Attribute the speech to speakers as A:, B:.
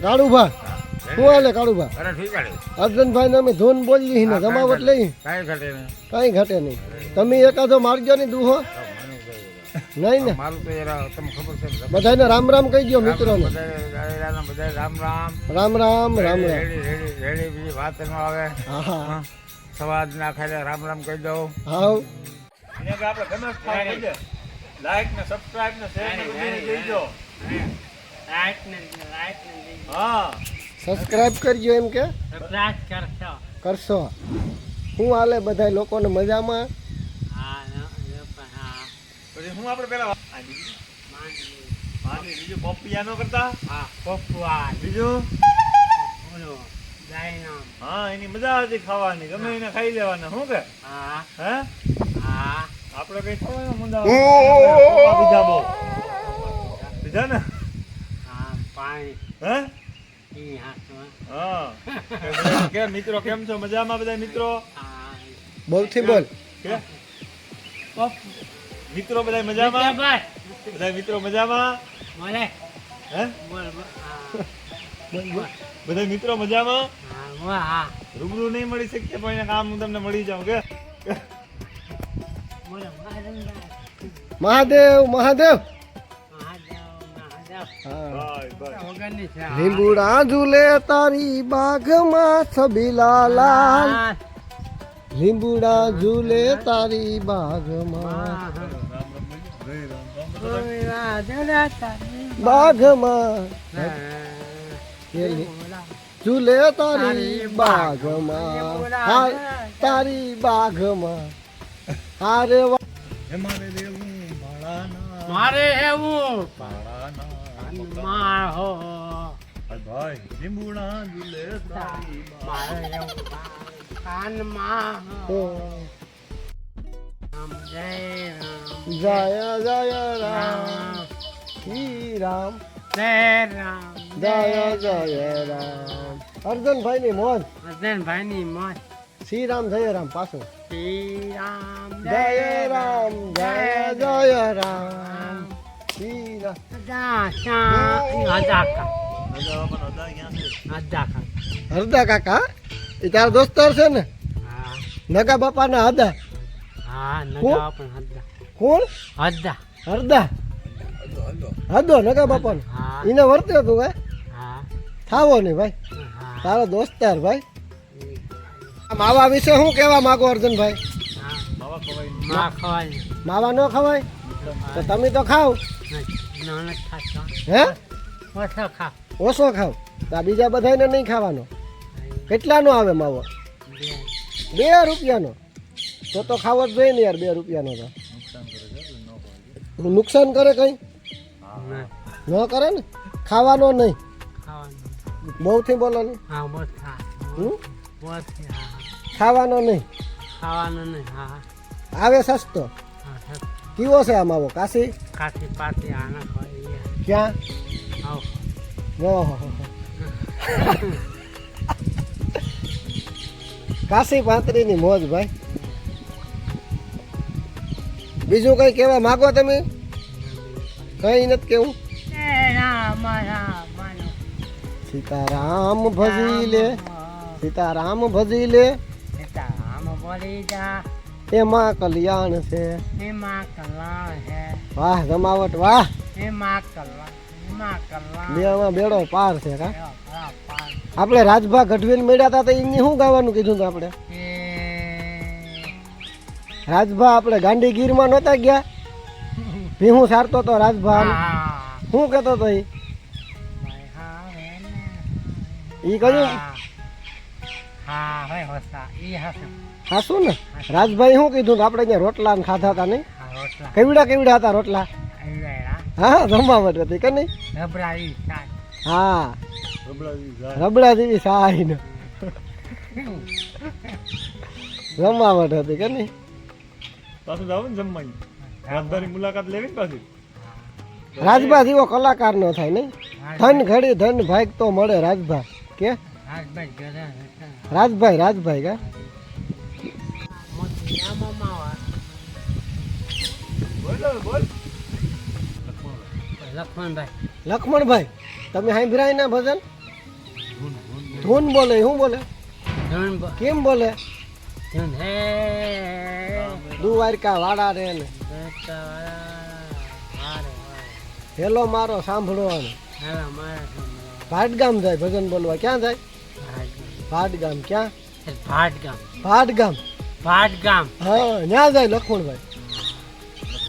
A: કાળુભા શું હાલે કાળુભા? અર્જુનભાઈ ને અમે ધૂન બોલી ને જમાવટ લઈ કઈ ઘટે નહીં. તમે એકાદો મારજો ને દુહો નહીં ને બધાને રામ રામ કહી દો મિત્રો ને.
B: રામ રામ
A: રામ રામ રામ રામ.
B: વાત આવે સવાદ ના ખાઈ રામ રામ કહી દઉં.
A: હાવ
B: લાઈક ને સબસ્ક્રાઇબ ને શેર ને દેજો.
A: સબસ્ક્રાઇબ કરજો એમ કે કરશો. શું હાલે બધા લોકોને મજામાં?
B: હું આપણે પેલા બીજું પપ્પિયા નો કરતા બીજું હા એની મજા આવતી ખાવાની ગમે એને ખાઈ લેવાના. શું કે હે આપડે કઈ થવાનું મજા બીજા બહુ બીજા ને હે મિત્રો કેમ છો? મજામાં બધા મિત્રો?
A: બહુથી બોલ
B: મિત્રો બધા મજામાં? બધા મિત્રો મજામાં? હે બધા મિત્રો મજામાં? રૂબરૂ નહીં મળી શકીએ પણ એના કામ હું તમને મળી જાઉં કે
A: મહાદેવ મહાદેવ. લીંબુડા ઝૂલે તારી બાગમાં છબીલા લાલ. લીંબુડા ઝૂલે તારી બાગમાં બાગમાં ઝૂલે તારી બાગમાં તારી બાગમાં. હારે
B: મારે દેવું
C: મારે એવું
B: ભાઈ લીંબુડા ઝૂલે તારી
A: જય જય રામ શ્રી રામ જય જય રામ. અર્જુનભાઈ ની મોજ
C: અર્જુનભાઈ ની મોજ.
A: શ્રી રામ જય રામ પાછું
C: શ્રી રામ
A: જય રામ જય જય રામ શ્રી હરદા કાકા એ તારા દોસ્તાર છે ને? નગા બાપા ના હદા. કોણ? હરદા હદો નગા બાપા ને એને વર્તે તું ભાઈ થાવો ને ભાઈ તારો દોસ્તાર ભાઈ. માવા વિશે શું કહેવા માંગો અર્જુનભાઈ? માવા ન ખવાય તો તમે તો ખાવ હે? ઓછો ખાવ તો આ બીજા બધાને નહીં ખાવાનો. કેટલાનો આવે માવો? 2 રૂપિયાનો. તો ખાવો જ જોઈએ ને યાર 2 રૂપિયાનો. તો નુકસાન કરે કઈ ન કરે ને? ખાવાનો નહીં. બહુથી બોલો ને. ખાવાનો નહીં. આવે સસ્તો. કેવો છે આ માવો? કાશી ક્યાં? કાશી પાંત્રી ની મોજ ભાઈ. બીજું કઈ કેવા માંગો તમે? કઈ નથી કેવું? સીતારામ ભજી લે સીતારામ ભજી લે એમાં કલ્યાણ છે. વાહ જમાવટ વાહ. બેમાં બેડો પાર છે કા. આપણે રાજભા ગઢવીને મળ્યા હતા તો એમને શું ગાવાનું કીધું હતું આપણે? રાજભા આપણે ગાંધીગીરમાં નહોતા ગયા? ભીહું સારતો તો રાજભા. શું કહેતો હતો ઈ કયું હાસું ને? રાજભાઈ શું કીધું આપણે અહીંયા રોટલા ને ખાધા હતા નહીં? કેવડા હતા રોટલા? હા જમાવટ હતી કે નહીં? હા રબડા જેવી સાઈ ને જમાવટ હતી કે નહીં?
B: પાછું જાવ ને જમવાની રાજભાની મુલાકાત લેવી ને પાછી.
A: રાજભા જેવો કલાકાર નો થાય નહીં? ધન ઘડી ધન ભાગ તો મળે રાજભા કે રાજભાઈ કા લક્ષ્મણભાઈ તમે સાંભળાય ના ભજન? ધૂન બોલે શું બોલે
C: ધૂન
A: કેમ બોલે
C: ધૂન હે
A: દ્વારકા વાળા રે ને હેલો મારો સાંભળવાનો ભાટગામ જાય ભજન બોલવા ક્યાં જાય ભાટગામ ક્યાં
C: ભાટગામ
A: ભાટગામ
C: ભાટગામ
A: હા ત્યાં જાય લખમણભાઈ